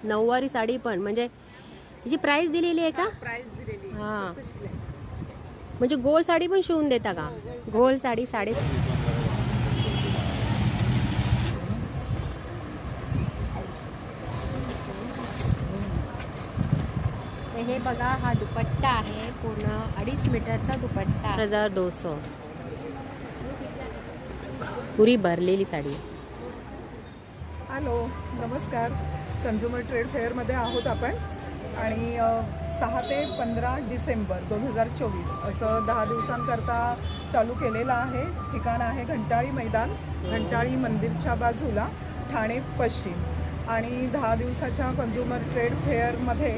नऊवारी साडी पण म्हणजे हिची प्राइस दिलेली आहे का? प्राइस दिलेली. हा म्हणजे गोल साडी पण शिवून देता का? गोल साडी साडे हे बघा, हा दुपट्टा आहे पूर्ण 2.5 मीटरचा दुपट्टा 1200 पुरी भरलेली साडी. हॅलो नमस्कार, कन्झ्युमर ट्रेड फेअरमध्ये आहोत आपण आणि 6 ते 15 डिसेंबर 2024 असं 10 दिवसांकरता चालू केलेलं आहे. ठिकाण आहे घंटाळी मैदान, घंटाळी मंदिरच्या बाजूला, ठाणे पश्चिम. आणि 10 दिवसाच्या कन्झ्युमर ट्रेड फेअरमध्ये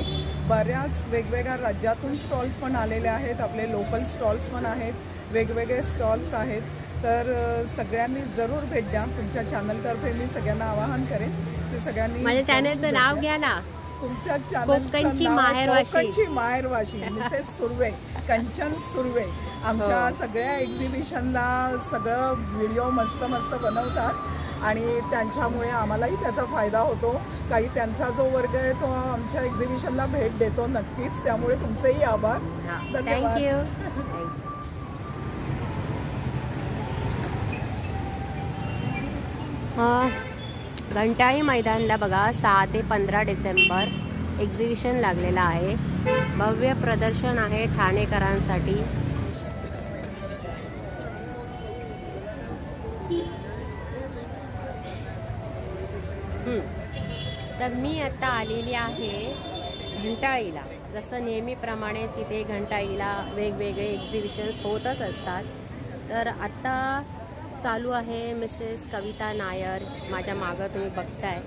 बऱ्याच वेगवेगळ्या राज्यातून स्टॉल्स पण आलेले आहेत, आपले लोकल स्टॉल्स पण आहेत, वेगवेगळे स्टॉल्स आहेत. तर सगळ्यांनी जरूर भेट द्या. तुमच्या चॅनलतर्फे मी सगळ्यांना आवाहन करेन की सगळ्यांनी माझ्या चॅनलचं नाव घ्या ना. तुमच्या कोकणची माहेरवाशी मिसेस सुर्वे, कंचन सुर्वे आमच्या सगळ्या एक्झिबिशनला सगळं व्हिडिओ मस्त मस्त बनवतात आणि त्यांच्यामुळे आम्हालाही त्याचा फायदा होतो. काही त्यांचा जो वर्ग आहे तो आमच्या एक्झिबिशनला भेट देतो नक्कीच. त्यामुळे तुमचेही आभार. थँक्यू. घंटाळी मैदानला बघा 6 ते 15 डिसेंबर एक्झिबिशन लागलेलं आहे. भव्य प्रदर्शन आहे ठाणेकरांसाठी. तर मी आता आलेली आहे घंटाळीला. जसं नेहमीप्रमाणे तिथे घंटाळीला वेगवेगळे एक्झिबिशन्स होतच असतात. तर आता चालू आहे मिसेस कविता नायर, माझ्या मागं तुम्ही बघताय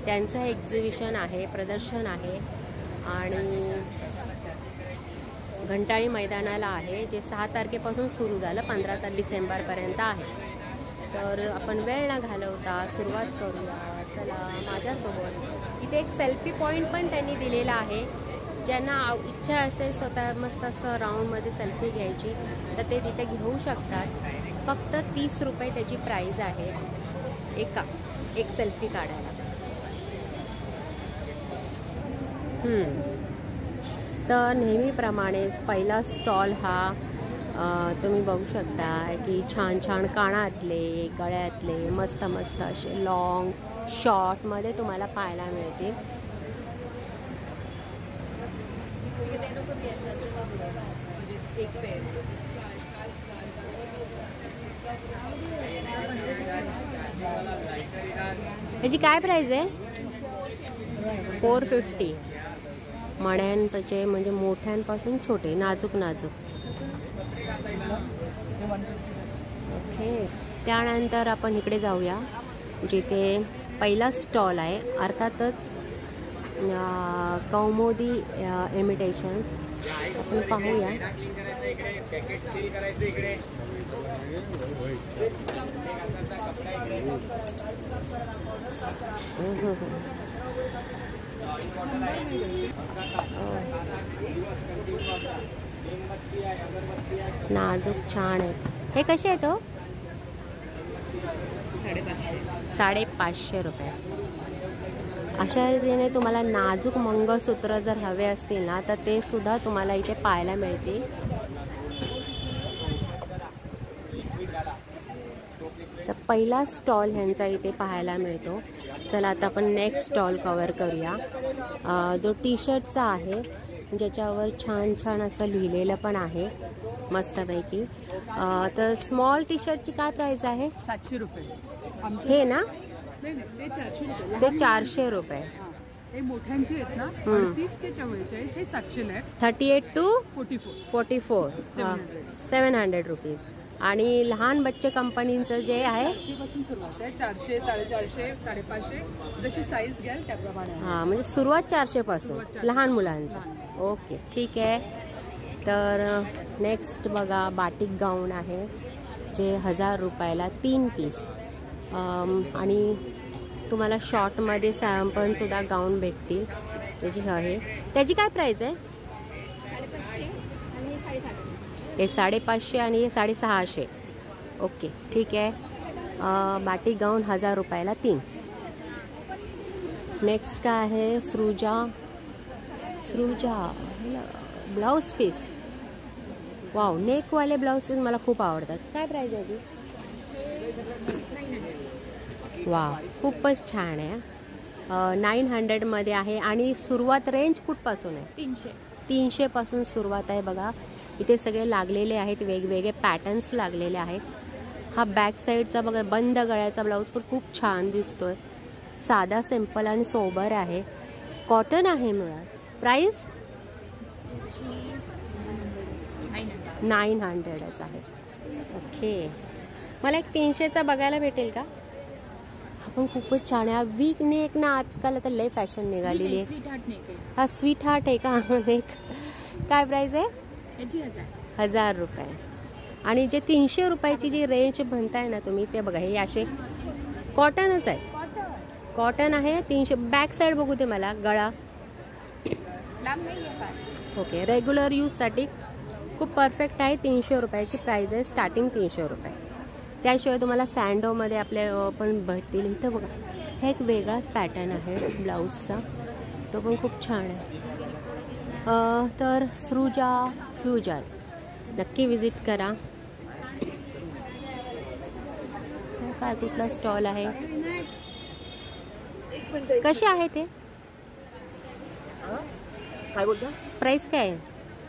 त्यांचं एक्झिबिशन आहे, प्रदर्शन आहे आणि घंटाळी मैदानाला आहे, जे 6 तारखेपासून सुरू झालं, 15 डिसेंबरपर्यंत आहे. तर आपण वेळ न घालवता सुरुवात करूया. चला माझ्यासोबत. इथे एक सेल्फी पॉईंट पण त्यांनी दिलेला आहे. ज्यांना इच्छा असेल स्वतः मस्त असं राऊंडमध्ये सेल्फी घ्यायची तर ते तिथे घेऊ शकतात. फक्त 30 रुपये त्याची प्राईज आहे एक सेल्फी काढायला. तर नेहमीप्रमाणेच पहिला स्टॉल हा तुम्ही बघू शकता की छान छान कानातले, गळ्यातले मस्त मस्त असे लॉंग शॉर्टमध्ये तुम्हाला पाहायला मिळतील. याची काय प्राइस आहे? 450. मण्यांचे म्हणजे मोठ्यांपासून छोटे, नाजूक नाजूक. ओके. त्यानंतर आपण इकडे जाऊया जिथे पहिला स्टॉल आहे, अर्थातच कौमुदी इमिटेशन्स. आपण पाहूया. नाजूक छान आहे. हे कसे आहेत? 550 रुपये. अशा रीतीने तुम्हाला नाजूक मंगळसूत्र जर हवे असतील ना तर ते सुद्धा तुम्हाला इथे पाहायला मिळतील. तर पहिला स्टॉल ह्यांचा इथे पाहायला मिळतो. चला आता आपण नेक्स्ट स्टॉल कव्हर करूया. जो टी शर्टचा आहे ज्याच्यावर छान छान असं लिहिलेलं पण आहे मस्तपैकी. तर स्मॉल टी शर्टची काय प्राइस आहे? 700 रुपये. हे ना? ते 400 रुपये. ते 400 रुपये. हे मोठ्यांचे आहेत ना, 38 ते 44 हे 700 आहेत. 38 to 44 700 रुपीज. आणि लहान बच्चे कंपनीचं जे आहे 400 पासून सुरुवात आहे. 400, 450, 550 जशी साईज घ्याल त्याप्रमाणे. हां म्हणजे सुरुवात 400 पासून लहान मुलांचं. ओके ठीक आहे. तर नेक्स्ट बघा बाटिक गाऊन आहे जे 1000 रुपयाला 3 पीस. आणि तुम्हाला शॉर्टमध्ये सॅम्पल सुद्धा गाऊन भेटतील त्याची आहे. त्याची काय प्राइस आहे? हे 550 आणि हे 650. ओके ठीक आहे. बाटिक गाऊन 1000 रुपयाला 3. नेक्स्ट काय आहे, सृजा ब्लाउज पीस. वाव, नेकवाले ब्लाउज पीस मला खूप आवडतात. काय प्राइस आहे? वा, खूपच छान आहे. 900 मध्ये आहे आणि सुरुवात रेंज कुठपासून आहे? 300 पासून सुरुवात आहे बघा. इथे सगळे लागलेले आहेत, वेगवेगळे पॅटर्न्स लागलेले आहेत. हा बॅक साईडचा बघा बंद गळ्याचा ब्लाऊज पण खूप छान दिसतोय. साधा सिंपल आणि सोबर आहे. कॉटन आहे मुळात. प्राइस 900च आहे. ओके, मला एक 300चा बघायला भेटेल का? हा पण खूपच छान आहे. वीक नेक ना आजकाल आता लय फॅशन निघालेली आहे. हा स्वीट हार्ट आहे का नेक? काय प्राइस आहे? 1000 रुपये. आणि जे 300 रुपयाची जी रेंज म्हणताय ना तुम्ही, ते बघा हे असे कॉटनच आहे. कॉटन आहे. 300. बॅक साईड बघू दे मला. गळा ओके, रेग्युलर यूजसाठी खूप परफेक्ट आहे. 300 रुपयाची प्राइस आहे. स्टार्टिंग 300 रुपये. त्याशिवाय तुम्हाला सँडोमध्ये आपल्या पण भेटतील. इथं बघा, हे एक वेगळाच पॅटर्न आहे ब्लाऊजचा, तो पण खूप छान आहे. तर सृजा फ्युजन नक्की विजिट करा. काय कुठला स्टॉल आहे? कसे आहे ते? काय बोलता? प्राइस काय आहे?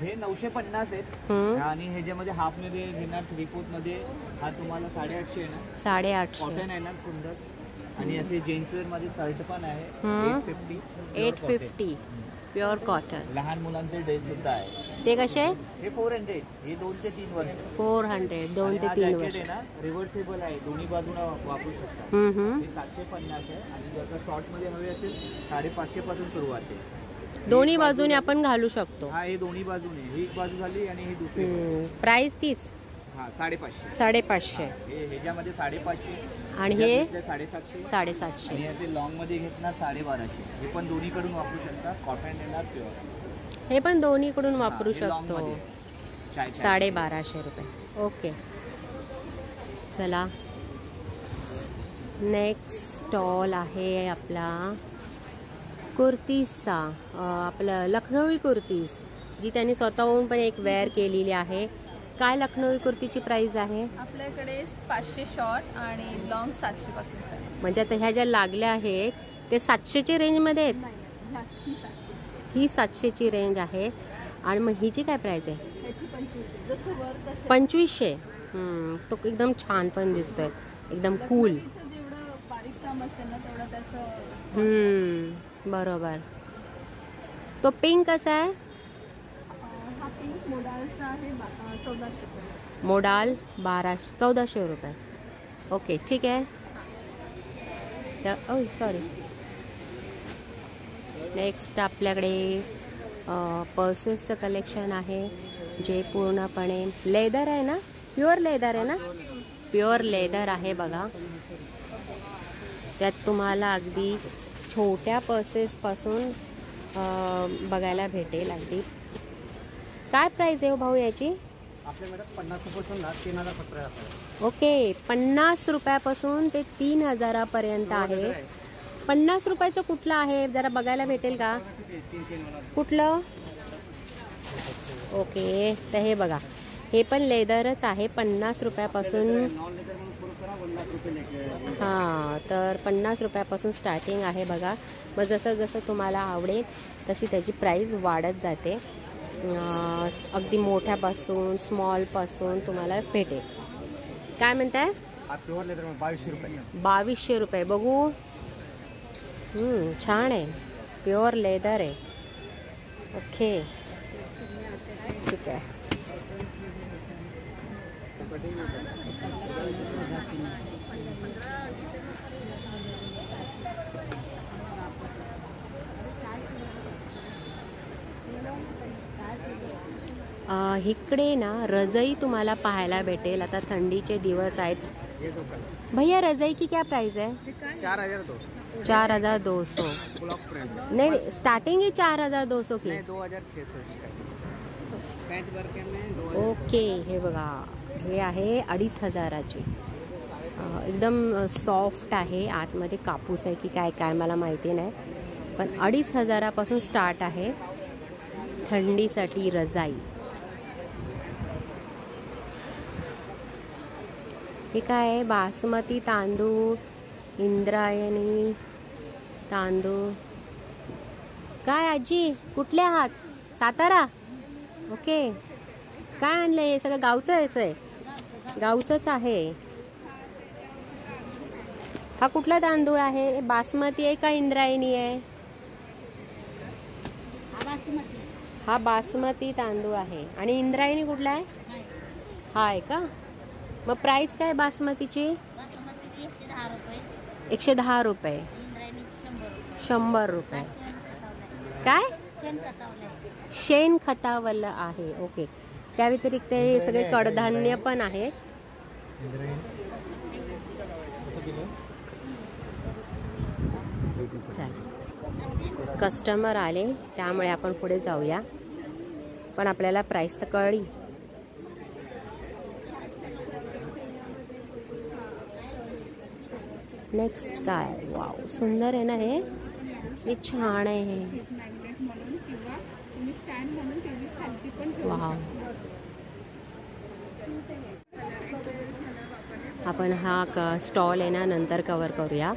हे 950 आहेत. आणि ह्याच्यामध्ये हाफ मध्ये घेणार, 3/4 मध्ये हा तुम्हाला 850 येणार. 850 कॉटन येणार सुंदर. आणि असे जेंट्स वेअर मध्ये शर्ट पण आहे. 850 प्युअर कॉटन. लहान मुलांचे ड्रेस सुद्धा आहे. ते कसे? हे 400. हे 2 ते 3 वर्ष. 400 2 ते 3 वर्ष. रिव्हर्सेबल आहे, दोन्ही बाजूला वापरू शकता. हे 750 आहे. आणि जर का शॉर्ट मध्ये हवे असेल 550 पासून सुरुवात आहे. दोन्ही बाजूने आपण घालू शकतो. हा, हे दोन्ही बाजूने. ही एक बाजू झाली आणि ही दुसरी. प्राइस तीच. हा, 550. 550. ह्याच्यामध्ये 550 आणि हे 750. 750. आणि याचे लॉंग मध्ये घेतणार 1250. हे पण दोन्हीकडून वापरू शकता. कॉटन येणार प्युअर. हे पण दोन्हीकडून वापरू शकतो. 1250 रुपये. ओके, चला नेक्स्ट स्टॉल आहे आपला कुर्तीजचा. आपलं लखनौई कुर्तीज, जी त्यांनी स्वतःहून पण एक वेअर केलेली आहे. काय लखनौई कुर्तीची प्राइस आहे? आपल्याकडे 500 शॉर्ट आणि लॉंग 700 पासून स्टार्ट. म्हणजे आता ह्या ज्या लागल्या आहेत ते 700ची रेंजमध्ये आहेत. ही 700ची रेंज आहे. आणि मग हिची काय प्राइस आहे? 2500. तो एकदम छान पण दिसतोय, एकदम कूल. बरोबर. तो पिंक कसा आहे? मोडाल 1400 रुपये. ओके, ठीक आहे. सॉरी. नेक्स्ट आपल्याकडे पर्सेसचं कलेक्शन आहे, जे पूर्णपणे लेदर आहे ना, प्युअर लेदर आहे ना, प्युअर लेदर आहे बघा. त्यात तुम्हाला अगदी छोट्या पर्सेसपासून बघायला भेटेल. अगदी काय प्राइस आहे भाऊ याची? आपल्याकडे 50 रुपयापासून 3000. ओके, 50 रुपयापासून ते 3000 पर्यंत आहे. 50 रुपयाचं कुठलं आहे जरा बघायला भेटेल का? कुठलं? ओके, तर हे बघा, हे पण लेदरच आहे. 50 रुपयापासून. हां, तर 50 रुपयापासून स्टार्टिंग आहे बघा. मग जसं जसं तुम्हाला आवडेल तशी त्याची प्राईस वाढत जाते. अगदी मोठ्यापासून स्मॉलपासून तुम्हाला भेटेल. काय म्हणताय? 2200 रुपये. 2200 रुपये. बघू. छान आहे, प्युअर लेदर आहे. ओके, ठीक आहे. इकडे ना रजाई तुम्हाला पाहायला भेटेल. आता थंडीचे दिवस आहेत. भैया रजाई की क्या प्राइस है? 4200. 4200. नहीं, स्टार्टिंग ही 4200 की. 2600. ओके, हे बघा, हे आहे 2500ची. एकदम सॉफ्ट आहे. आतमध्ये कापूस आहे की काय काय मला माहिती नाही. पण 2500पासून स्टार्ट आहे थंडीसाठी रजाई. हे काय आहे? बासमती तांदूळ, इंद्रायणी तांदूळ. काय आजी कुठले आहात? सातारा. ओके. काय आणलंय? हे सगळं गावचं आहे? गावचंच आहे. हा कुठला तांदूळ आहे? बासमती आहे का इंद्रायणी आहे? हा बासमती तांदूळ आहे. आणि इंद्रायणी कुठला आहे? हा आहे का? मग प्राइस काय बासमतीची? 110 रुपये. 100 रुपये. काय? शेण खतावलं आहे. ओके. त्या व्यतिरिक्त हे सगळे कडधान्य पण आहेत. चल, कस्टमर आले त्यामुळे आपण पुढे जाऊया. पण आपल्याला प्राइस तर कळली. नेक्स्ट काय? वाव, सुंदर आहे ना हे. हे छान आहे हे. वाव. आपण हा स्टॉल आहे ना नंतर कव्हर करूया,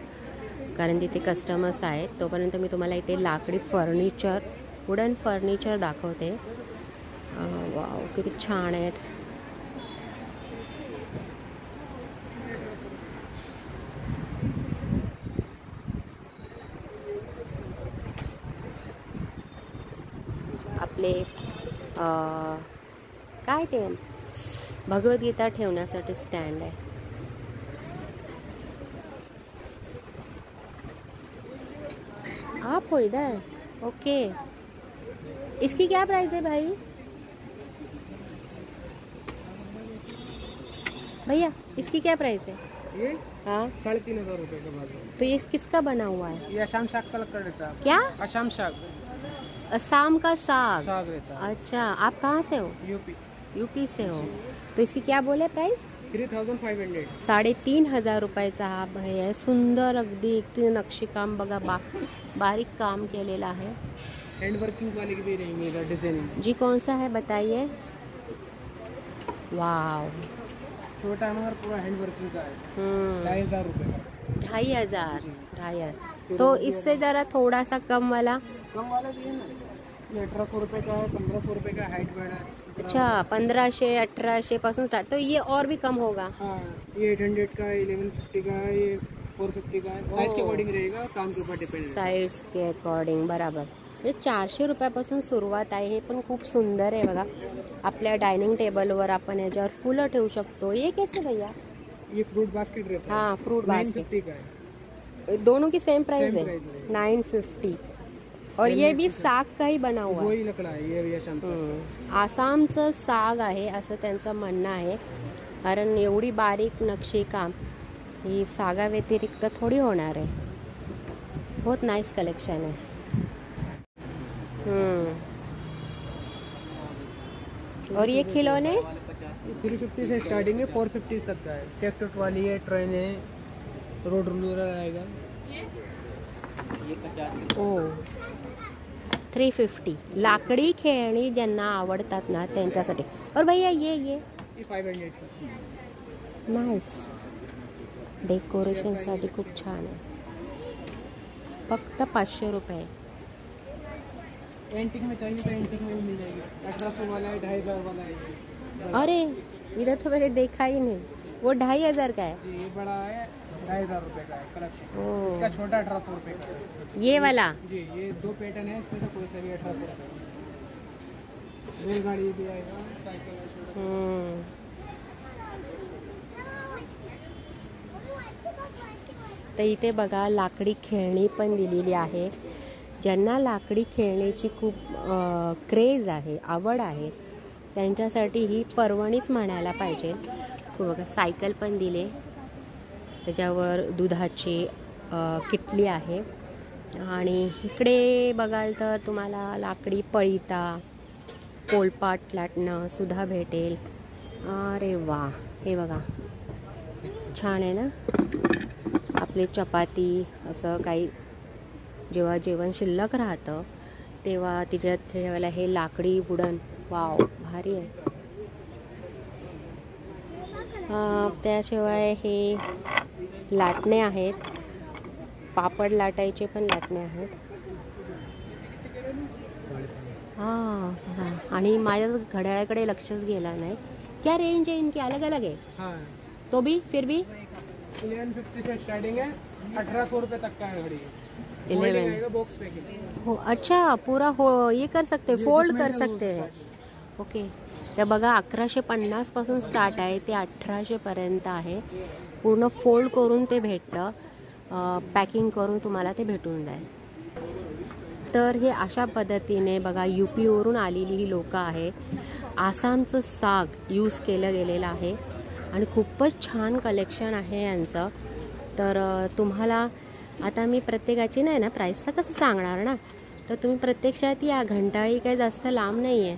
कारण तिथे कस्टमर्स आहेत. तोपर्यंत मी तुम्हाला इथे लाकडी फर्निचर, वुडन फर्निचर दाखवते. वाव, किती छान आहेत. आपले काय ते भगवद्गीता ठेवण्यासाठी स्टँड आहे. आप हो इधर? ओके. इसकी क्या प्राइस है भाई? भैया इसकी क्या प्राइस है? ये हाँ 3500 रुपये का बाजार. तो ये किसका बना हुआ है? ये असम साग का लकड़ रहता है. क्या? असम साग. असम का साग. साग रहता है. अच्छा, आप कहाँ से हो? यूपी. यूपी से हो. तो इसकी क्या बोले प्राइस? 3500. 3500 रुपयाचा हा आहे. सुंदर अगदी एक नक्षीकाम बघा, बारीक काम केलेला आहे. हैंड वर्किंग वाले भी रहेंगे डिजाइनिंग. जी कौन सा है बताइए. वाव, छोटा मगर पूरा हैंड वर्किंग का है. 2500 रुपये का. 2500. तो इससे जरा थोड़ा सा कम वाला. कम वाला भी है ना. ये 1800 रुपये का है, 1500 रुपये का हाइट बेड है. अच्छा, 1500-1800 पासून स्टार्ट. तो ये और भी कम होगा. हाँ, ये 800 का है, 1150 का है, ये 450 का है. साइज के अकॉर्डिंग रहेगा, काम के ऊपर डिपेंड. साइज के अकॉर्डिंग. बराबर. हे 400 रुपयापासून सुरुवात आहे. हे पण खूप सुंदर आहे बघा. आपल्या डायनिंग टेबलवर आपण याच्यावर फुलं ठेवू शकतो. ये कैसे भैया? ये फ्रूट बास्केट रहता है. हाँ, फ्रूट बास्केट. 950 का है. दोनों की सेम प्राइस है. प्राइस है. 950. और ये भी साग का ही बना हुआ है. वही लकड़ा है ये असम साग. आसामचं साग आहे असं त्यांचं म्हणणं आहे. कारण एवढी बारीक नक्षीकाम ही सागा व्यतिरिक्त थोडी होणार आहे. बहुत नाइस कलेक्शन है. और ये खिलौने 350 से स्टार्टिंग है, 450 तक का है. ट्रैक्टर ट्रॉली है, ट्रेन है, रोड रूलर आएगा. ये 50. ओ 350. लाकडी खेळणी ज्यांना आवडतात ना त्यांच्यासाठी. और भैया ये 500 का. नाइस. डेकोरेशन साठी खूप छान आहे. फक्त 500 रुपये. एंटिक में चाहिए तो एंटिक में भी मिल जाएगी. 1800 वाला है, 2500 वाला है. अरे इधर तो मैंने देखा ही नहीं. वो 2500 का है. जी, ये बड़ा है 2500 रुपये का है कलेक्शन. ओ. इसका छोटा 1800 रुपये का है. ये वाला. जी, ये 2 पैटर्न है, इसमें से कोई सा भी 1800 रुपये. रेलगाड़ी भी आएगा, साइकिल है छोटा. तर इथे बघा लाकडी खेळणी पण दिलेली आहे. ज्यांना लाकडी खेळण्याची खूप क्रेज आहे, आवड आहे, त्यांच्यासाठी ही पर्वणीच म्हणायला पाहिजे. बघा सायकल पण दिले. त्याच्यावर दुधाची किटली आहे. आणि इकडे बघाल तर तुम्हाला लाकडी पळीता, पोलपाट लाटणं सुद्धा भेटेल. अरे वा, हे बघा छान आहे ना. आपली चपाती असं काही जेव्हा जेवण शिल्लक राहतं तेव्हा तिच्यात ठेवायला हे लाकडी वुडन, वाव भारी आहे. त्याशिवाय हे लाटणे आहेत, पापड लाटायचे पण लाटणे आहेत. हां, आणि माझ्या घड्याळाकडे लक्षच गेला नाही. क्या रेंज है इनकी? अलग अलग है. हाँ, तो भी फिर भी 1150 से स्टार्टिंग है, 1800 रुपये तक का है घड़ी. 11 बॉक्स पैकेट. हो. अच्छा, पूरा हो ये कर सकते, फोल्ड कर सकते हैं. ओके. तर बघा 1150 पासून स्टार्ट आहे ते 1800 पर्यंत आहे. पूर्ण फोल्ड करून ते भेटतं, पॅकिंग करून तुम्हाला ते भेटून जाईल. तर हे अशा पद्धतीने बघा UP वरून आलेली ही लोकं आहेत. आसामचं साग यूज केलं गेलेलं आहे आणि खूपच छान कलेक्शन आहे यांचं. तर तुम्हाला आता मी प्रत्येकाची नाही ना प्राईस तर कसं सांगणार ना, तर तुम्ही प्रत्यक्षात या. घंटाळी काही जास्त लांब नाही आहे.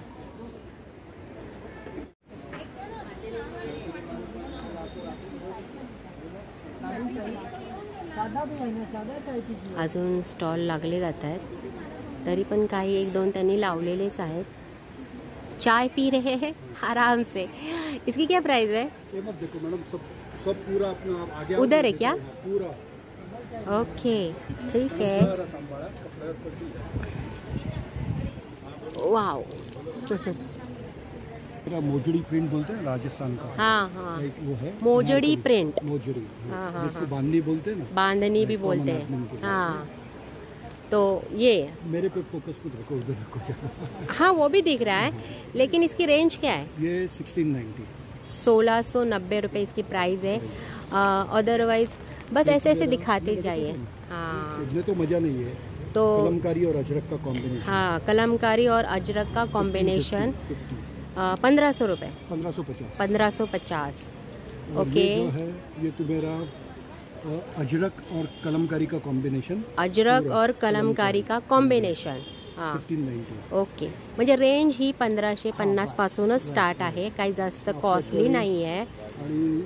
अजून स्टॉल लागले जात आहेत, तरी पण काही 1-2 त्यांनी लावलेलेच आहेत. चाय पी रहे हैं आराम से. इसकी क्या प्राइस है? ये मत देखो मैडम, सब पूरा अपना आप आगे उधर है क्या? पूरा. ओके, ठीक है. वाओ. मोजड़ी प्रिंट बोलते हैं राजस्थान का. हाँ हाँ, एक वो है मोजड़ी प्रिंट. मोजड़ी, हाँ हाँ, जिसको बांधनी बोलते हैं ना. बांधनी भी बोलते हैं. हाँ, तो ये मेरे पे फोकस मत रखो, उधर रखो. हाँ, वो भी दिख रहा है, लेकिन इसकी रेंज क्या है? ये 1690. 1690 रुपये इसकी प्राइस है. अदरवाइज बस ऐसे ऐसे दिखाते जाइए. हाँ, इसमें तो मजा नहीं है. तो कलमकारी और अजरक का कॉम्बिनेशन. हाँ, कलमकारी और अजरक का कॉम्बिनेशन 1500 रुपये. 1550. 1550. और ओके. ये जो है ये तो मेरा अजरक और कलमकारी का कॉम्बिनेशन. अजरक और कलमकारी का कॉम्बिनेशन. हां, 1590. ओके. म्हणजे रेंज ही 1550 पासूनच स्टार्ट आहे, काही जास्त कॉस्टली नाही आहे. आणि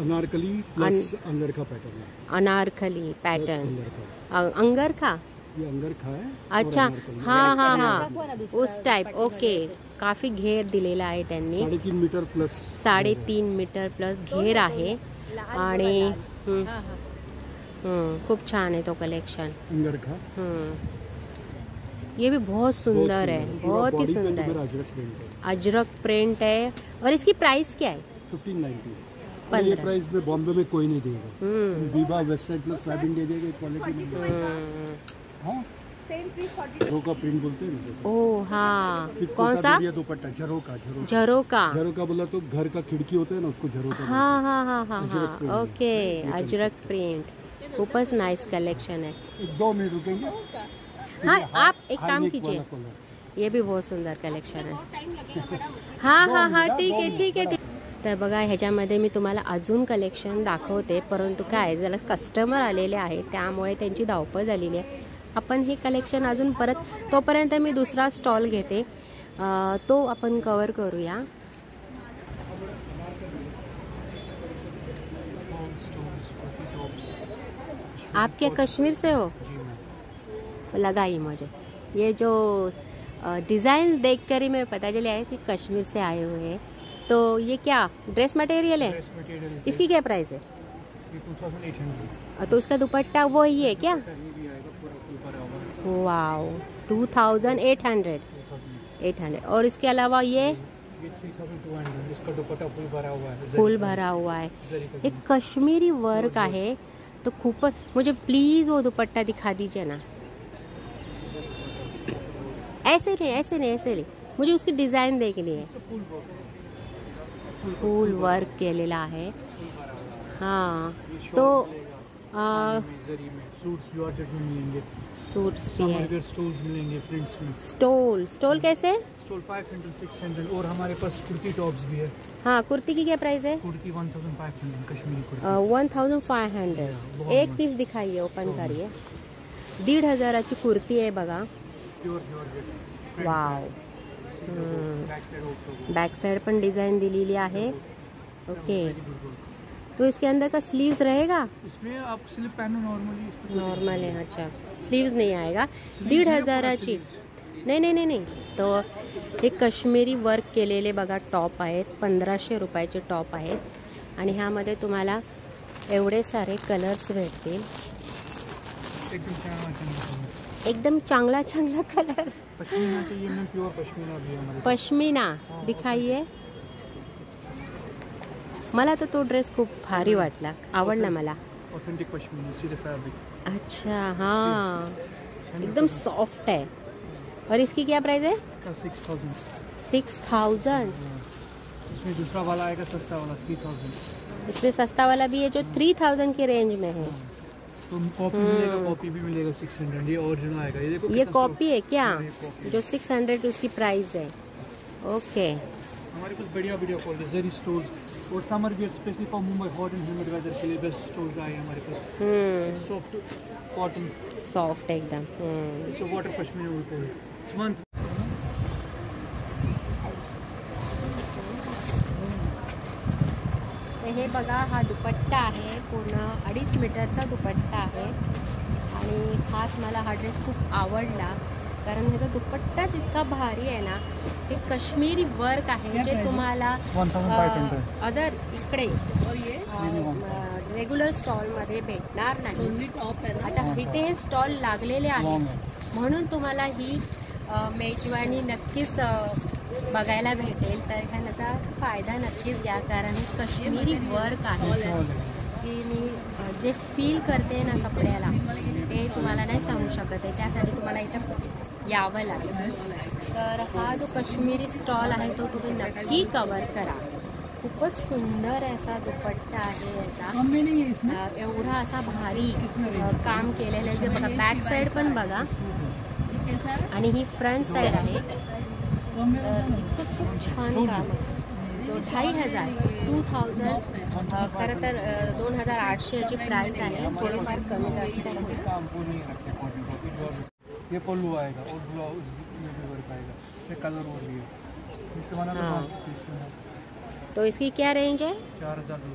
अनारकली प्लस अंगरखा पैटर्न है. अनारकली पॅटर्न. अंगरखा. ये अंगरखा है. अच्छा, हाँ हाँ हाँ, उस टाइप. ओके. काफी घेर दिलेला आहे त्यांनी. 3.5 मीटर प्लस. 3.5 मीटर प्लस घेर आहे. आणि खूप छान है तो कलेक्शन. अंगरखा. ये भी बहुत सुंदर है, बहुत ही सुंदर है. अजरक प्रिंट है. और इसकी प्राइस क्या है? 1590. ये प्राइस में बॉम्बे में कोई नहीं देगा. विवा वेस्ट साइड प्लस फैबिन दे देगा, क्वालिटी में. हाँ, झरोका प्रिंट बोलते हैं ना. ओ हाँ, कौन सा? दुपट्टा झरोका. झरोका बोला तो घर का खिड़की होता है ना, उसको झरोका. हाँ हाँ हाँ हाँ हाँ, ओके. अजरक प्रिंट खूपच नाइस कलेक्शन है. 2 मिनट रुकेंगे. हाँ, आप एक काम कीजिए, ये भी बहुत सुंदर कलेक्शन है. हाँ हाँ हाँ, ठीक है ठीक है. तर बघा, ह्याच्यामध्ये मी तुम्हाला अजून कलेक्शन दाखवते, परंतु काय जरा कस्टमर आलेले आहेत त्यामुळे त्यांची धावपळ झालेली आहे. आपण हे कलेक्शन अजून परत, तोपर्यंत मी दुसरा स्टॉल घेते, तो आपण कवर करूया. आप क्या कश्मीर से हो? लगा ही मुझे. ये जो डिज़ाइन देखकर ही मैं पता चला है कि कश्मीर से आए हुए हैं. तो ये क्या ड्रेस मटेरियल है? इसकी क्या प्राइस है? 2800. तो उसका दुपट्टा वो ही है क्या? वाओ, 2800. और इसके अलावा ये 3200. इसका दुपट्टा फुल भरा हुआ है. फुल भरा हुआ है. एक कश्मीरी वर्क आहे, तो खूपच. मुझे प्लीज वो दुपट्टा दिखा दीजिए ना. ऐसे नहीं, मुझे उसकी डिजाइन देखनी है. फुल वर्क केलेला आहे. हाँ, तो सूट्स मिलेंगे. सूट्स भी है. स्टोल्स मिलेंगे प्रिंट्स में. स्टोल कैसे? स्टोल 500-600. और हमारे पास कुर्ती टॉप्स भी है. हाँ, कुर्ती की क्या प्राइस है? कुर्ती 1500 कश्मीरी कुर्ती. 1500. एक पीस दिखाइए, ओपन करिए. 1500ची कुर्ती आहे बघा. Pure georgette. Wow. Back side पण डिझाईन दिलेली आहे. ओके. तो इसके अंदर का स्लीव्स रहेगा? इसमें आप स्लीव पहनो नॉर्मली। नॉर्मल आहे, अच्छा स्लीव्स नाही आएगा। 1500ची नाही नाही नाही नाही। तो हे काश्मीरी वर्क केलेले बघा टॉप आहेत, 1500 रुपयाचे टॉप आहेत आणि ह्यामध्ये तुम्हाला एवढे सारे कलर्स भेटतील, एकदम चांगला चांगला कलर। पश्मीना चाहिए मैम, प्योर पश्मीना भी है हमारे। पश्मीना दिखाइए। मला तर तो ड्रेस खूप भारी वाटला, आवडला मला। Authentic pashmina, see the fabric. अच्छा हाँ, एकदम सॉफ्ट है। और इसकी क्या प्राइस है? इसका 6000। 6000। इसमें दूसरा वाला आएगा सस्ता वाला 3000। इसमें सस्ता वाला भी है जो 3000 के रेंज में है। तो कॉपी मिलेगा, कॉपी भी मिलेगा 600। ये ओरिजिनल आएगा, ये देखो। ये कॉपी है क्या? कॉपी जो 600 उसकी प्राइस है। ओके, हमारे पास बढ़िया बढ़िया क्वालिटी जरी स्टोर्स और summer wear specially for Mumbai hot and humid weather के लिए बेस्ट स्टोर्स आए हमारे पास। सॉफ्ट कॉटन, सॉफ्ट एकदम। इट्स अ वाटर पश्मीना बोलते हैं। सुमंत हे बघा, हा दुपट्टा आहे, पूर्ण 2.5 मीटरचा दुपट्टा आहे आणि खास मला हा ड्रेस खूप आवडला कारण ह्याचा दुपट्टाच इतका भारी आहे ना। हे काश्मीरी वर्क आहे जे तुम्हाला अदर इकडे रेग्युलर स्टॉलमध्ये भेटणार नाही। आता इथे हे स्टॉल लागलेले आहेत म्हणून तुम्हाला ही मेजवानी नक्कीच बघायला भेटेल, तर ह्याचा फायदा नक्कीच घ्या कारण हे काश्मीरी वर्क आहे की मी जे फील करते ना कपड्याला ते तुम्हाला नाही सांगू शकत आहे, त्यासाठी तुम्हाला इथं यावं लागेल। तर हा जो काश्मीरी स्टॉल आहे तो तुम्ही नक्की कवर करा। खूपच सुंदर असा दुपट्टा आहे याचा, एवढा असा भारी काम केलेलं आहे। बघा बॅक साईड पण बघा आणि ही फ्रंट साईड आहे, इतकं खूप छान काम आहे। जो 2500 खरं तर 2800 याची प्राइस आहे, थोडीफार कमी जास्त आहे। ये पल्लू आएगा और ब्लाउज में भी वर्क आएगा, ये कलर और भी है। इससे वाला तो इसकी क्या रेंज है? 4200।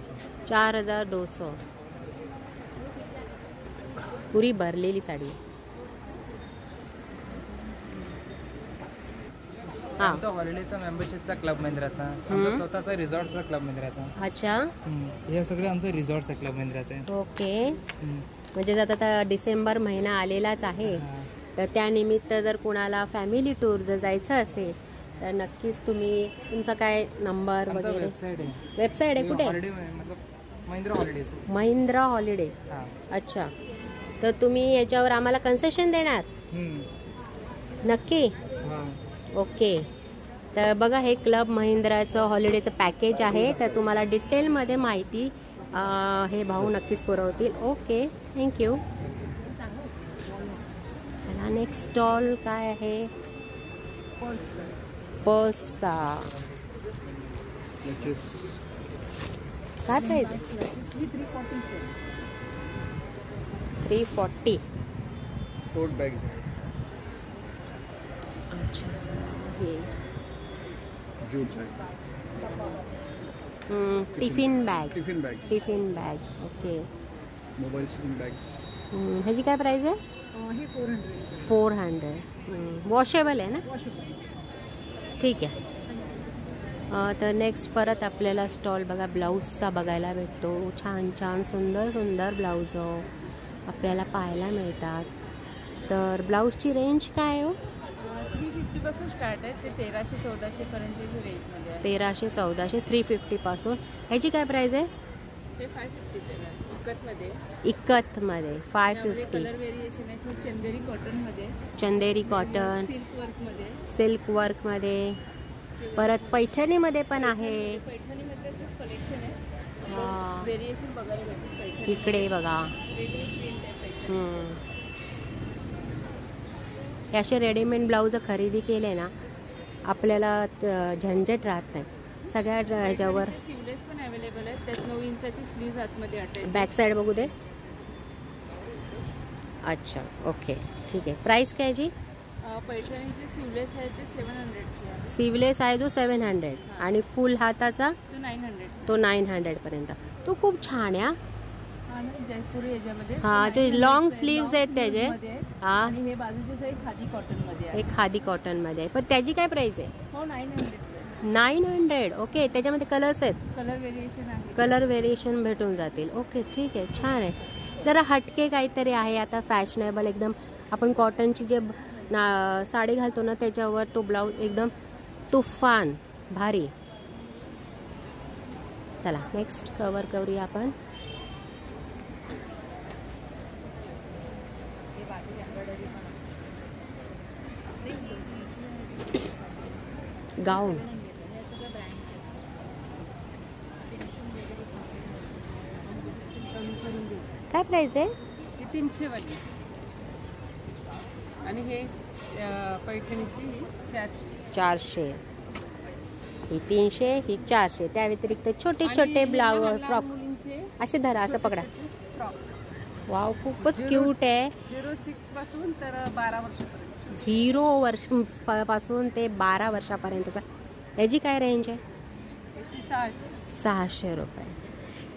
4200 पूरी भरलेली साडी। आमचा हॉलिडेचा मेंबरशिपचा क्लब महिंद्राचा, आमचा स्वतःचा रिसॉर्टचा क्लब महिंद्राचा। अच्छा, हे सगळे आमचं रिसॉर्टचा क्लब महिंद्राचा आहे। ओके, म्हणजे आता डिसेंबर महिना आलेलाच आहे, तर त्यानिमित्त जर कुणाला फॅमिली टूर जर जायचं असेल तर नक्कीच तुम्ही तुमचा काय नंबर वगैरे वेबसाईट आहे कुठे? महिंद्रा हॉलिडेज। महिंद्रा हॉलिडे, अच्छा। तर तुम्ही याच्यावर आम्हाला कन्सेशन देणार नक्की? ओके, तर बघा हे क्लब महिंद्राचं हॉलिडेचं पॅकेज आहे, तर तुम्हाला डिटेलमध्ये माहिती हे भाऊ नक्कीच पुरवतील। Okay, thank you. चला नेक्स्ट स्टॉल काय आहे? पर्सचा काय प्राइस आहे? 340। Tote bags. अच्छा, हे tiffin bag. Tiffin bag, okay. Mobile sling bags. ह्याची काय प्राइस आहे? ही 400। 400 वॉशेबल आहे ना? ठीक आहे। तर नेक्स्ट परत आपल्याला स्टॉल बघा ब्लाऊजचा बघायला भेटतो, छान छान सुंदर सुंदर ब्लाऊज आपल्याला पाहायला मिळतात। तर ब्लाऊजची रेंज काय आहे? 350 पासून स्टार्ट आहे, ते 1300-1400 पर्यंतची रेंजमध्ये आहे। 1300-1400, 350 पासून। ह्याची काय प्राइस आहे? ते 550 आहे इकतमध्ये। इकतमध्ये 550। कलर व्हेरिएशन आहे, चंदेरी कॉटनमध्ये, चंदेरी कॉटन, सिल्क वर्कमध्ये, परत पैठणीमध्ये पण आहे। पैठणीमध्ये खूप कलेक्शन आहे, व्हेरिएशन बघायला भेटतं। इकडे बघा, हे असे रेडीमेड ब्लाऊज खरेदी केले ना आपल्याला झंझट राहत नाही सगळ्या ह्याच्यावर। स्लीवलेस पण अवेलेबल आहे, त्यात 9 इंचाची स्लीव्ज आतमध्ये अटॅच। बॅक साईड बघू दे। अच्छा, ओके, ठीक आहे। प्राइस काय जी? पैठणीचे स्लीवलेस आहे ते 700। स्लीवलेस आहे जो 700 आणि फुल हाताचा तो 900। तो 900 पर्यंत। तो खूप छान आहे आणि जयपुरी याच्यामध्ये हा, जे लॉंग स्लीव्स आहेत त्याचे. हा, आणि हे बाजूचे सगळे खादी कॉटन मध्ये आहे. एक खादी कॉटन मध्ये आहे. पण त्याची काय प्राइस आहे? हो 900. 900. ओके. त्याच्यामध्ये कलर्स आहेत, कलर व्हेरिएशन आहे. कलर व्हेरिएशन भेटून जातील. ओके ठीक आहे, छान आहे. जरा हटके काहीतरी आहे आता, फॅशनेबल एकदम. आपण कॉटनची जे साडी घालतो ना त्याच्यावर तो ब्लाऊज एकदम तुफान भारी. चला नेक्स्ट कवर करूया आपण. गाऊन काय प्राइस आहे? 300 वाली आणि हे पैठणीची ही 400. 400. ही 300, ही 400. त्या व्यतिरिक्त छोटे छोटे ब्लाउज फ्रॉक असे धरा, असं पकडा. वाव, खूपच क्यूट आहे. 06 पासून तर 12 वर्षापर्यंत. 0 वर्ष पासून ते 12 वर्षापर्यंतचा. याची काय रेंज आहे? 600 रुपये.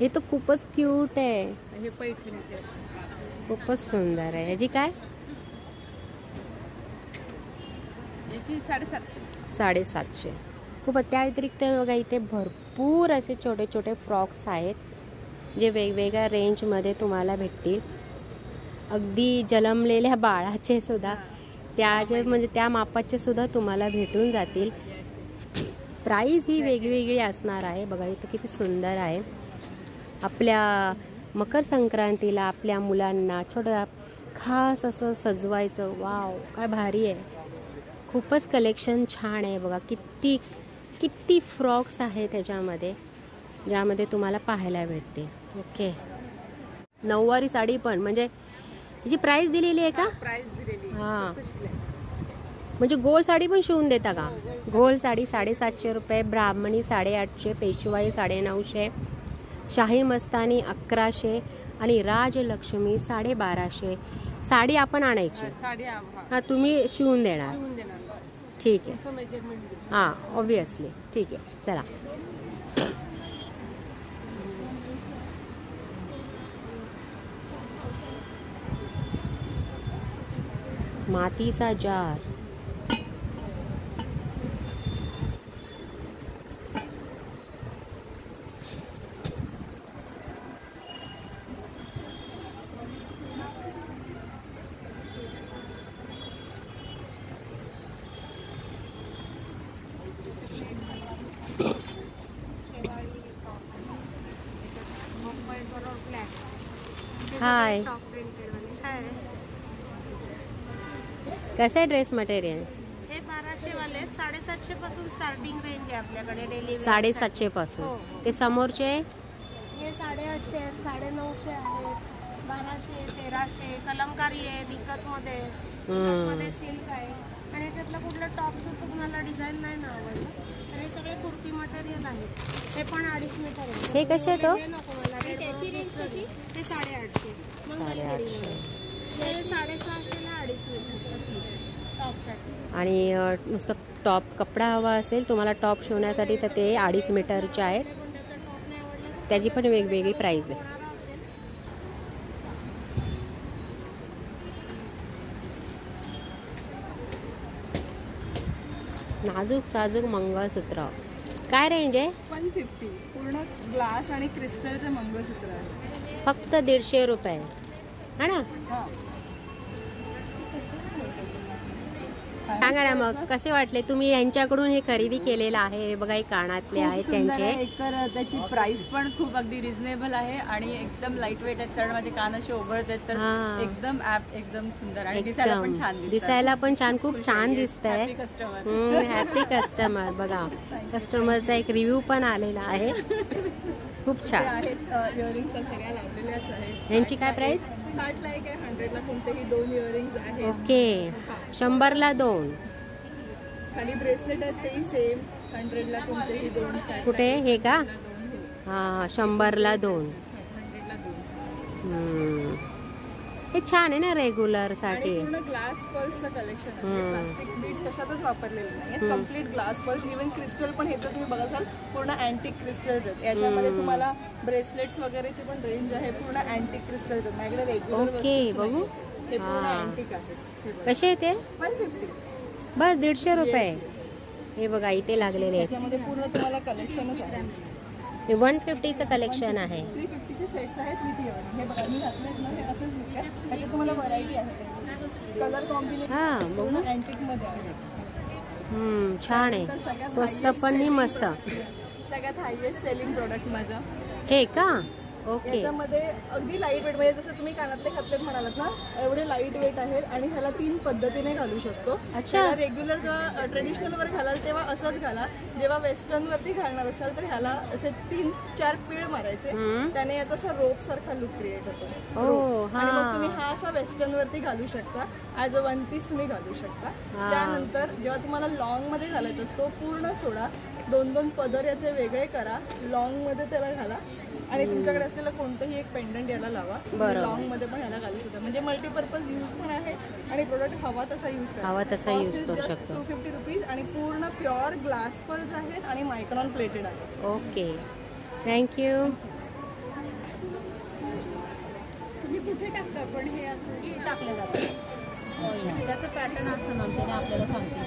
हे तर खूपच क्यूट आहे. हे पैठणीचे खूपच सुंदर आहे. याची काय? याची 750. 750. खूप. त्या व्यतिरिक्त बघा इथे भरपूर असे छोटे छोटे फ्रॉक्स आहेत जे वेगवेगळ्या रेंजमध्ये तुम्हाला भेटतील. अगदी जन्मलेल्या बाळाचे सुद्धा त्याचे म्हणजे त्या मापाचे सुद्धा तुम्हाला भेटून जातील. प्राइस ही वेगवेगळी असणार आहे. बघा इथं किती सुंदर आहे. आपल्या मकर संक्रांतीला आपल्या मुलांना छोट्या खास असं सजवायचं. वाव, काय भारी आहे. खूपच कलेक्शन छान आहे. बघा किती किती फ्रॉक्स आहे त्याच्यामध्ये, ज्यामध्ये तुम्हाला पाहायला भेटते. ओके. नऊवारी साडी पण म्हणजे याची प्राइस दिलेली आहे का? प्राइस दिलेली. हां, म्हणजे गोल साडी पण शिवून देता का? गोल साडी 750 रुपये, ब्राह्मणी 850, पेशवाई 950, शाही मस्तानी 1100 आणि राजलक्ष्मी 1250. साडी आपण आणायची. साडी हा, तुम्ही शिवून देणार. शिवून देणार. ठीक आहे. मेजरमेंट हां, ऑब्विसली. ठीक आहे, चला. मातीचा जार. हाय, कसं आहे ड्रेस मटेरियल? हे 1200 वाले 750 पासून स्टार्टिंग रेंज आहे आपल्याकडे डेली. 750 पासून. ते समोरचे हे 850 आहेत, 950 आहेत, 1200, 1300. कलमकारी आहे, दिक्कत मध्ये सिल्क आहे. आणि त्यातलं कुठलं टॉपचं तुम्हाला डिझाईन नाही ना आवडलं तर हे सगळे कुर्ती मटेरियल आहे. हे पण 2.5 मीटर आहे. हे कसे आहे तो? त्याची रेंज कशी? ते 850. मंगलगिरी हे 650 ला 2.5 मीटर पीस टॉपसाठी. आणि नुसतं टॉप कपडा हवा असेल तुम्हाला टॉप शिवण्यासाठी तर ते 2.5 मीटरचे आहेत. त्याची पण वेगवेगळी प्राइस आहे. नाजूक साजूक मंगळसूत्र काय रेंज आहे? 150. पूर्ण ग्लास आणि क्रिस्टलचे मंगळसूत्र आहे. फक्त 150 रुपये है ना? सांगा ना मग कसे वाटले तुम्ही? यांच्याकडून हे खरेदी केलेलं आहे. हे बघा, हे कानातले आहेत त्यांचे. एकतर त्याची प्राइस पण खूप अगदी रिझनेबल आहे आणि एकदम लाईट वेट आहेत, कारण माझे कान असे ओघळत आहेत तर एकदम एकदम सुंदर आणि दिसायला पण छान दिसतात. दिसायला पण छान, खूप छान दिसतंय. Happy customer. बघा, कस्टमरचा एक रिव्ह्यू पण आलेला आहे. खूप छान. इयरिंग्स सगळ्या लागलेल्याच आहेत. यांची काय प्राइस? 60 ला एक आहे, 100 ला कोणतेही 2 इयरिंग्स आहेत. ओके, 100 ला 2. खाली ब्रेसलेट आहेत तेही सेम, 100 ला कोणतेही 2. कुठे हे का? हा, 100 ला 2. हे छान आहे ना रेग्युलर साठी. पूर्ण ग्लास पर्ल्सचं कलेक्शन आहे. प्लास्टिक बीड्स कशातच वापरलेले नाहीत. Complete glass pearls, even crystal पण हे तर तुम्ही बघाल पूर्ण अँटिक क्रिस्टल्स आहेत. याच्यामध्ये तुम्हाला ब्रेसलेट्स वगैरेची पण रेंज आहे. पूर्ण अँटिक क्रिस्टल्स आहेत. माझ्याकडे रेग्युलर बघू हे पूर्ण अँटिक आहेत. कसे आहे ते? 150 बस 150 रुपये. हे बघा इथे लागलेले आहेत. त्याच्यामध्ये पूर्ण तुम्हाला कलेक्शनच आहे. हे 150चं कलेक्शन आहे. 350चे सेट्स आहेत विथ इयरिंग. हे बघा मी घातलेत ना, हे असेच निघतात. त्याच्यात तुम्हाला व्हरायटी आहे. कलर कॉम्बिनेशन बघू अँटिक मध्ये आहे. छान आहे. स्वस्त पण नाही, मस्त. सगळ्यात हायएस्ट सेलिंग प्रोडक्ट माझं हे का? ओके. याच्यामध्ये अगदी लाईट वेट, म्हणजे जसं तुम्ही कानातले घातलेत म्हणालात ना, एवढे लाईट वेट आहेत आणि ह्याला 3 पद्धतीने घालू शकतो. अच्छा. रेग्युलर जेव्हा ट्रेडिशनल वर घालाल तेव्हा असंच घाला. जेव्हा वेस्टर्न वरती घालणार असाल तर ह्याला असे 3-4 पीळ मारायचे. त्याने याचा असा रोप सारखा लुक क्रिएट होतो. आणि मग तुम्ही हा असा वेस्टर्न वरती घालू शकता. ॲज अ 1 पीस तुम्ही घालू शकता. त्यानंतर जेव्हा तुम्हाला लॉंग मध्ये घालायचं असतो, पूर्ण सोडा, 2-2 पदर याचे वेगळे करा, लॉंग मध्ये त्याला घाला आणि तुमच्याकडे असलेलं कोणतंही एक पेंडंट याला लावा. लॉंग मध्ये पण याला घालू शकता. म्हणजे मल्टीपर्पज यूज पण आहे आणि प्रोडक्ट हवा तसा यूज करू शकतो. 250 रुपीज आणि पूर्ण प्युअर ग्लास पर्ल्स आहेत आणि मायक्रॉन प्लेटेड आहेत. Okay, thank you. तुम्ही कुठे टाकता? पण हे असं टाकलं जातं. त्याचं पॅटर्न असतं ना, त्याने आपल्याला सांगते.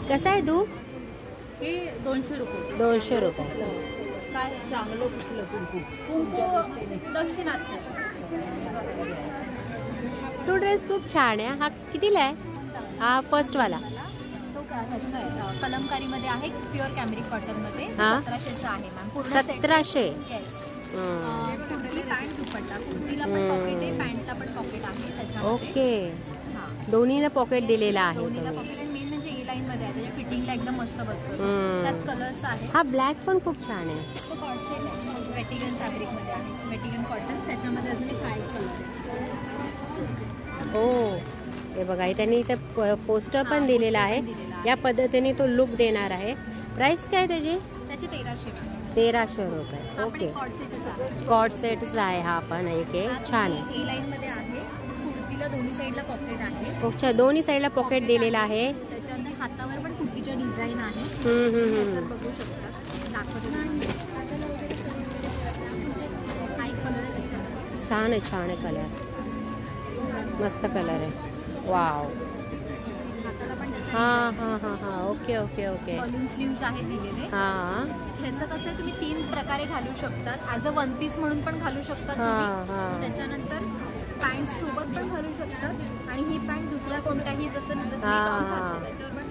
कसं आहे तू? हे 200 रुपये. 200 रुपये. काय चांगलं कुठलं कुंकू दक्षिणात्य. तो ड्रेस खूप छान आहे. हा कितीला आहे? हा फर्स्ट वाला तो ह्याचा आहे, कलमकारीमध्ये आहे, प्युअर कॅमरिक कॉटन मध्ये. 1700चा आहे मॅम. पूर्ण 1700. कुर्ती पॅन्ट दुपट्टा. कुर्तीला पण पॉकेट आहे, पॅन्टला पण पॉकेट आहे त्याच्यामध्ये. ओके. दोन्हीला पॉकेट दिलेला आहे. दोन्हीला पॉकेट. आणि मेन म्हणजे ए लाईन मध्ये आहे, त्याच्या फिटिंगला एकदम मस्त बसतो. त्यात कलर्स आहे. हा ब्लॅक पण खूप छान आहे. तो कॉर्सेट आहे, वेटिगन फॅब्रिक मध्ये आहे, वेटिगन कॉटन. त्याच्यामध्ये अजून एक हाय कलर आहे. हो, हे बघा त्यांनी इथे पोस्टर पण दिलेला आहे. या पद्धतीने तो लुक देणार आहे. प्राइस काय त्याची? त्याची 1300. 1300 रुपये. ओके. कॉर्ड सेटच आहे हा पण. एक छान आहे. ए लाईन मध्ये आहे. कुर्तीला दोन्ही साईडला पॉकेट आहे. अच्छा, दोन्ही साईडला पॉकेट दिलेला आहे. त्याच्यानंतर हातावर पण कुर्तीच्या डिझाईन आहे. बघू शकता. छान आहे, छान आहे कलर. मस्त कलर आहे. वाव. हा हा हा हा. Okay okay okay. Balloon sleeves आहेत दिलेले. ह्याचं कसं आहे, तुम्ही 3 प्रकारे घालू शकतात. ॲज अ 1 पीस म्हणून पण घालू शकतात तुम्ही. त्याच्यानंतर पॅन्ट सोबत पण घालू शकतात. आणि ही पॅन्ट दुसऱ्या कोणत्याही जसं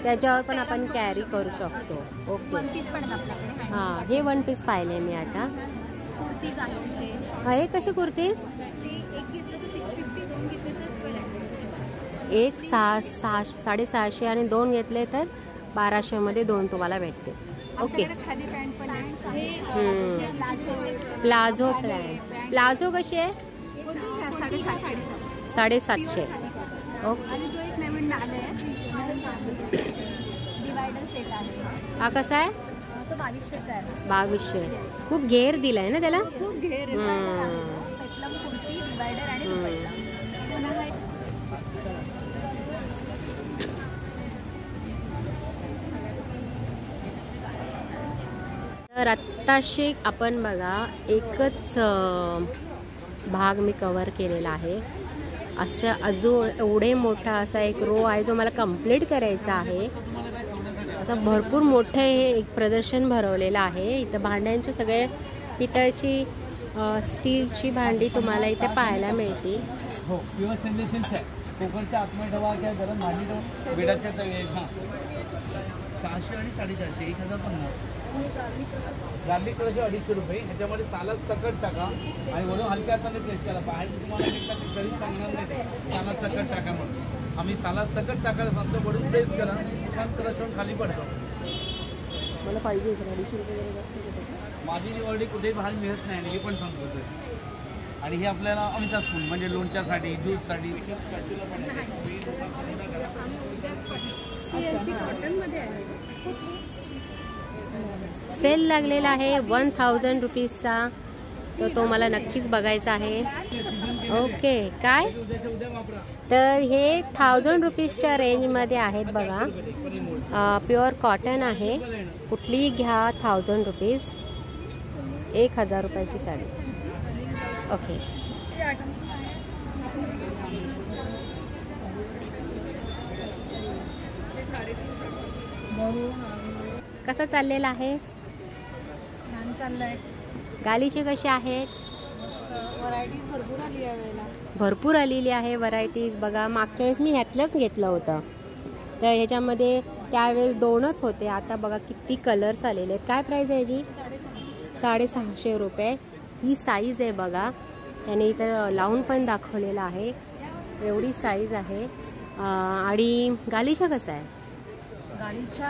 त्याच्यावर पण आपण कॅरी करू शकतो. ओके. 1 पीस पण आपल्याकडे. हा, हे 1 पीस पाहिले मी आता. कुर्तीज आहे तिथे. हे कशी कुर्तीज? ते एक घेतलं तर 650, 2 घेतले तर 1200. एक 600-650 आणि 2 घेतले तर 1200 मध्ये 2 तुम्हाला भेटते. ओके. Palazzo pant. प्लाझो कशी आहे? 750. ओके. डिवायडर सेट आहे. हा कसा आहे? तो 2200चा आहे. 2200. खूप घेर दिलाय ना त्याला. खूप घेर आहे. पेटलम कुर्ती, डिवायडर आणि दुपट्टा. तर आत्ताशी आपण बघा एकच भाग मी कव्हर केलेला आहे. अशा अजून एवढे मोठा असा एक रो आहे जो मला कंप्लीट करायचा आहे. असं भरपूर मोठं हे एक प्रदर्शन भरवलेलं आहे. इथं भांड्यांचे सगळे पितळची, स्टीलची भांडी तुम्हाला इथे पाहायला मिळतील. हो, प्युअर स्टेनलेस आहे. कुकरच्या आतमध्ये ठेवा किंवा गरम भांडी ठेवा. बेडाच्या तवे. 600 आणि 450. 1050. गार्लिक कलरचे 250 रुपये. ह्याच्यामध्ये सालाद सकट टाका आणि वरून हलक्या हाताने प्रेस करा. बाहेर तुम्हाला कधी सांगणार नाही सालाद सकट टाका म्हणून. आम्ही सालाद सकट टाकायला सांगतो. वरून प्रेस करा, छान कलर ठेवून खाली पडतो. मला पाहिजे 250 रुपये. माझी निवडी कुठेही बाहेर मिळत नाही आणि मी पण सांगतो. आणि हे आपल्याला अमिता स्पून म्हणजे लोणच्यासाठी, ज्यूससाठी. सेल लागलेला आहे 1000 रुपीजचा. तर तो मला नक्कीच बघायचा आहे. ओके. काय तर हे 1000 रुपीजच्या रेंजमध्ये आहेत बघा. प्युअर कॉटन आहे. कुठलीही घ्या 1000 रुपीज. 1000 रुपयाची साडी. ओके. कसं चाललेलं आहे? छान चाललंय. गालीचे कसे आहेत? व्हरायटीज भरपूर आली यावेळेला. भरपूर आलेली आहे व्हरायटीज. बघा मागच्या वेळेस मी ह्यातलंच घेतलं होतं, तर ह्याच्यामध्ये त्यावेळेस 2च होते. आता बघा किती कलर्स आलेले आहेत. काय प्राईस आहे याची? 650 रुपये. ही साईज आहे बघा. त्याने इथं लावून पण दाखवलेलं आहे. एवढी साईज आहे. आणि गालीचा कसा आहे? गालीच्या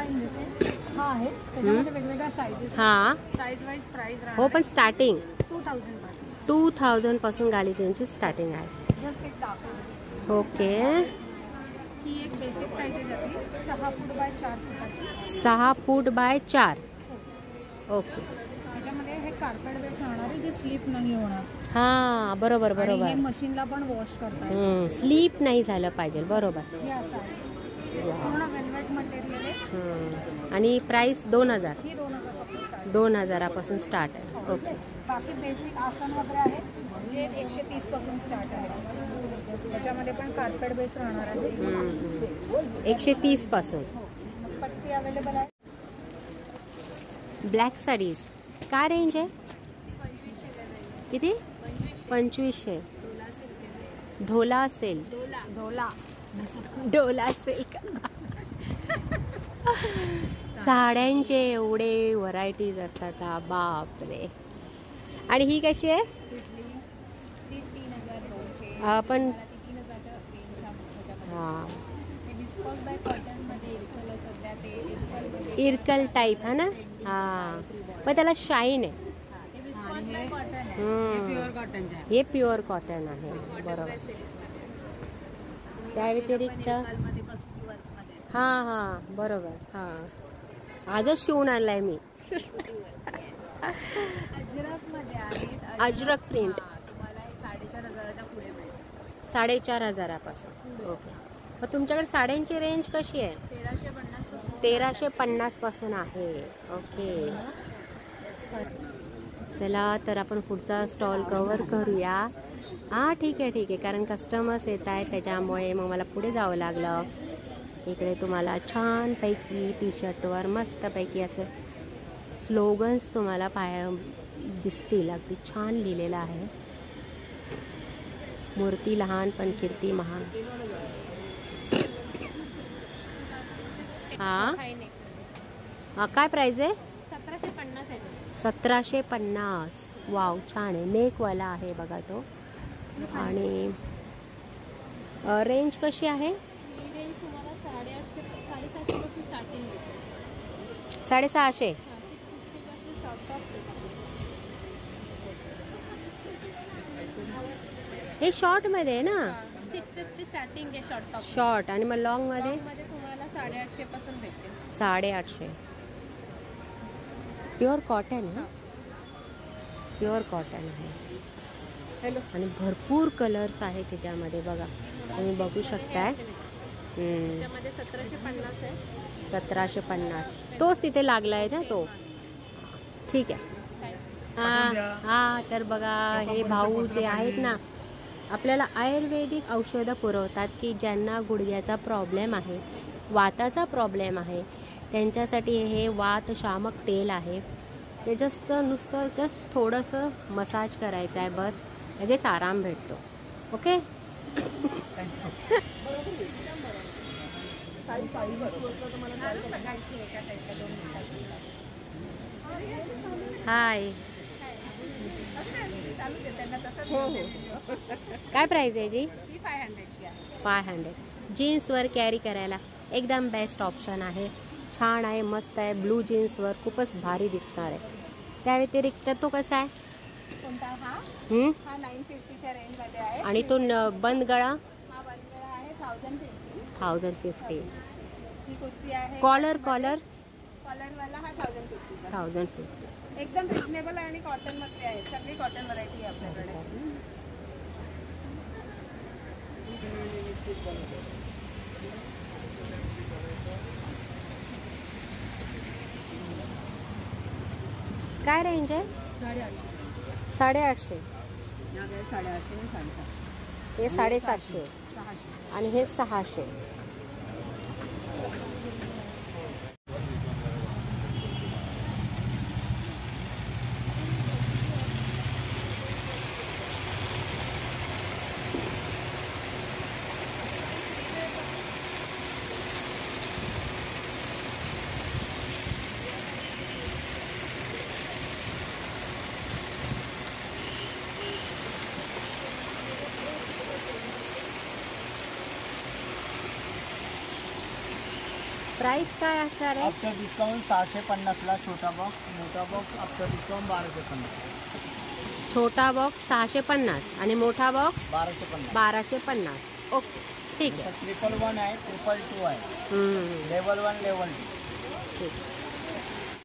हा आहे, त्याच्यामध्ये वेगवेगळ्या साईजेस. हा साईज वाईज प्राइस राहणार. हो, पण स्टार्टिंग 2000 पासून गालीच्यांची स्टार्टिंग आहे. जस्ट एक दाखवते. ओके. ही एक बेसिक साईज आहे आपली 6 foot by 4 फुटाची. 6 foot by 4. Okay. त्याच्यामध्ये हे कार्पेट बेस राहणार आहे, जे स्लिप नाही होणार. हा बरोबर बरोबर. हे मशीनला पण वॉश करता येईल. स्लीप नाही झालं पाहिजे. बरोबर. हे असं आहे. पूर्ण वेलवेट मटेरियल आहे. आणि प्राइस 2000. ही 2000 पासून स्टार्ट आहे. ओके. बाकी बेसिक आसन वगैरे आहेत जे 130 पासून स्टार्ट आहे. त्याच्यामध्ये पण कार्पेट बेस राहणार आहे. 130 पासून. पट्टी अवेलेबल आहे. ब्लॅक साडीज काय रेंज आहे? किती? 2500. ढोला सेल. डोला सिल्क. साड्यांचे एवढे व्हरायटीज असतात. बापरे. आणि ही कशी आहे? पण इरकल टाईप है ना. हा पण त्याला शाईन आहे. हे प्युअर कॉटन आहे. बरोबर. त्या व्यतिरिक्त हा हा बरोबर. हा आजच शिवून आणलाय मी. अजरक प्रिंट. 4500 पासून. ओके. मग तुमच्याकडे साड्यांची रेंज कशी आहे? 1350 पासून आहे. ओके. चला तर आपण पुढचा स्टॉल कव्हर करूया. हा ठीक आहे कारण कस्टमर्स येत आहेत त्याच्यामुळे मग मला पुढे जावं लागलं. इकडे तुम्हाला छानपैकी टी शर्टवर मस्तपैकी असं स्लोगन्स तुम्हाला दिसतील. अगदी छान लिहिलेलं आहे. मूर्ती लहान पण कीर्ती महान. हा काय प्राइस आहे? 1750. वाव छान आहे. नेकवाला आहे बघा तो. आणि रेंज कशी आहे? रेंज तुम्हाला 750 पासून स्टार्टिंग आहे. 650. 650 पासून शॉर्ट टॉप. हे शॉर्ट मध्ये आहे ना? 650 स्टार्टिंग आहे शॉर्ट टॉप. शॉर्ट. आणि मग लॉंग मध्ये तुम्हाला 850 पासून भेटेल. 850. प्युअर कॉटन आहे. प्युअर कॉटन आहे. आणि भरपूर कलर्स आहे त्याच्यामध्ये बघा. तुम्ही बघू शकताय. 1750 आहे. 1750. तोच तिथे लागलाय ना तो. ठीक आहे. हा तर बघा हे भाऊ जे आहेत ना आपल्याला आयुर्वेदिक औषधं पुरवतात की ज्यांना गुडघ्याचा प्रॉब्लेम आहे, वाताचा प्रॉब्लेम आहे, त्यांच्यासाठी हे वात शामक तेल आहे. ते नुसतं थोडंसं मसाज करायचं आहे बस. लगेच आराम भेटतो. ओके. हाय. काय प्राइस आहे जी? 500. जीन्सवर कॅरी करायला एकदम बेस्ट ऑप्शन आहे. छान आहे, मस्त आहे. ब्लू जीन्सवर खूपच भारी दिसणार आहे. त्या व्यतिरिक्त तो कसा आहे? हा 950च्या रेंज मध्ये आहे. आणि तो बंद गळा? हा बंद गळा आहे 1050. 1050. ही कुर्ती आहे. कॉलर वाला हा 1050. 1050. एकदम रिजनेबल आहे आणि कॉटन मध्ये आहे. सगळी कॉटन व्हरायटी आहे आपल्याकडे. काय रेंज आहे? 850. या काय 850 आणि 750. हे 750 आणि हे 600. प्राइस काय असणार आहे? आफ्टर डिस्काउंट 650ला छोटा बॉक्स, मोठा बॉक्स आफ्टर डिस्काउंट 1250. छोटा बॉक्स 650 आणि मोठा बॉक्स 1250. ओके, ठीक आहे. 111 आहे, 222 आहे. Level 1 level 2. ठीक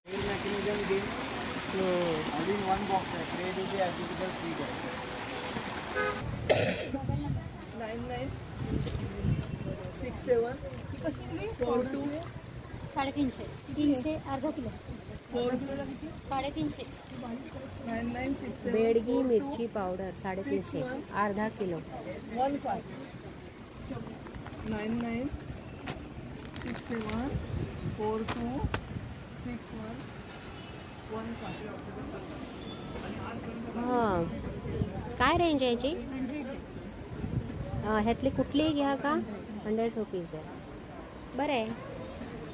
mechanism game all in one box आहे. क्रेडिट आहे, ॲप्लिकेबल फ्री आहे. 9967 कशी दिली? 42 350. 300 अर्धा किलो. 350. 9967 बेडगी मिरची पावडर 350 अर्धा किलो. 15 9967 426115. हां, काय रेंज आहे याची? ह्यातली कुठलीही घ्या का? 100 रुपीज आहे. बरं आहे.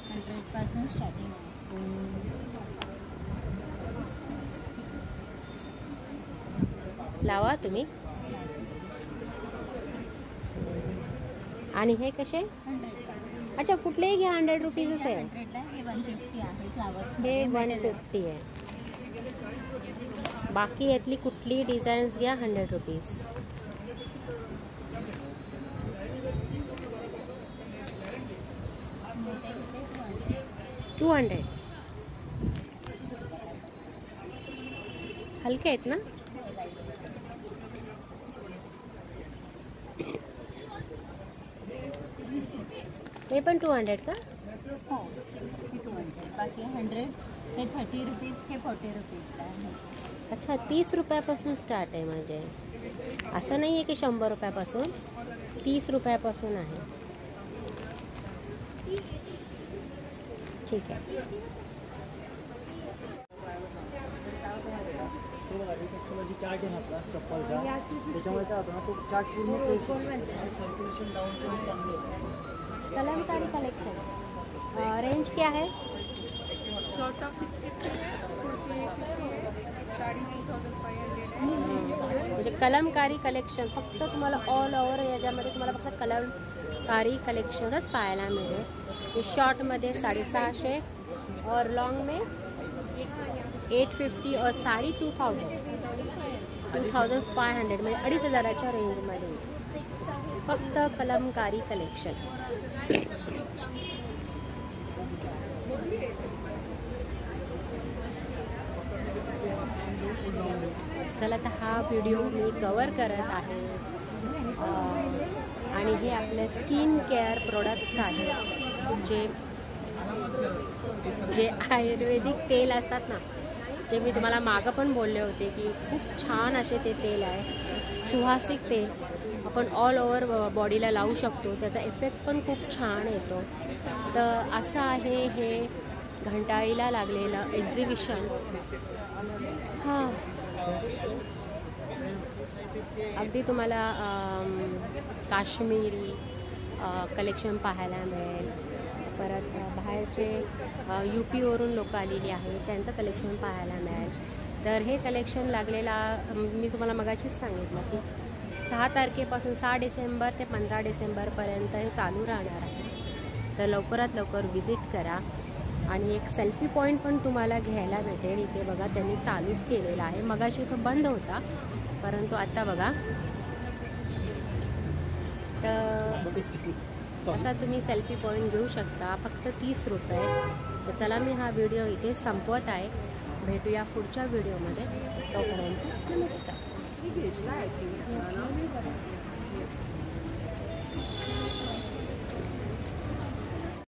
100% स्टार्टिंग. लावा तुम्ही. आणि हे कसे? अच्छा, कुठलेही घ्या 100 रुपीजच आहे. हे 150 आहे. फ्लावर्स हे 150 आहे. बाकी यातली कुठली डिझाईन्स घ्या 100 रुपीज. 200. हलके आहेत ना? हे पण 200 का? हो, 200. बाकी 100 हे 30 रुपीज, हे 40 रुपीजला आहे. अच्छा, 30 रुपयापासून स्टार्ट आहे. म्हणजे असं नाही आहे की 100 रुपयापासून, 30 रुपयापासून आहे. ठीक आहे. चार्ट आहे ना आपला चप्पलचा, त्याच्यामुळे काय होतं ना, तो चार्ट पूर्ण सर्क्युलेशन डाऊन करून चांगलं होतं. कलमकारी कलेक्शन. रेंज क्या है? शॉर्ट टॉप 650 है, साड़ी 2500 म्हणजे कलमकारी कलेक्शन फक्त तुम्हाला ऑल ओव्हर याच्यामध्ये तुम्हाला फक्त कलमकारी कलेक्शनच पाहायला मिळेल. शॉर्टमध्ये 650 और लॉन्ग में 850 और साड़ी 2500 म्हणजे 2500च्या रेंजमध्ये फक्त कलमकारी कलेक्शन. चला, तर हा व्हिडिओ मी कवर करत आहे. आणि हे आपले स्किन केअर प्रोडक्ट्स आहेत, जे आयुर्वेदिक तेल असतात ना, जे मी तुम्हाला मागं पण बोलले होते की खूप छान असे ते तेल आहे. सुवासिक तेल आपण ऑल ओव्हर बॉडीला लावू शकतो. त्याचा इफेक्ट पण खूप छान येतो. तर असं आहे हे घंटाळीला लागलेलं एक्झिबिशन. हां, अगदी तुम्हाला काश्मीरी कलेक्शन पाहायला मिळेल. परत बाहेरचे UP वरून लोक आलेली आहेत, त्यांचं कलेक्शन पाहायला मिळेल. तर हे कलेक्शन लागलेला मी तुम्हाला मगाशीच सांगितलं की 6 तारखेपासून 6 डिसेंबर ते 15 डिसेंबरपर्यंत हे चालू राहणार आहे. तर लवकरात लवकर व्हिजिट करा. आणि एक सेल्फी पॉईंट पण तुम्हाला घ्यायला भेटेल. इथे बघा, त्यांनी चालूच केलेला आहे. मगाशी तो बंद होता, परंतु आता बघा. तर असा तुम्ही सेल्फी पॉईंट घेऊ शकता, फक्त 30 रुपये. तर चला, मी हा व्हिडिओ इथे संपवत आहे. भेटूया पुढच्या व्हिडिओमध्ये. तोपर्यंत नमस्कार.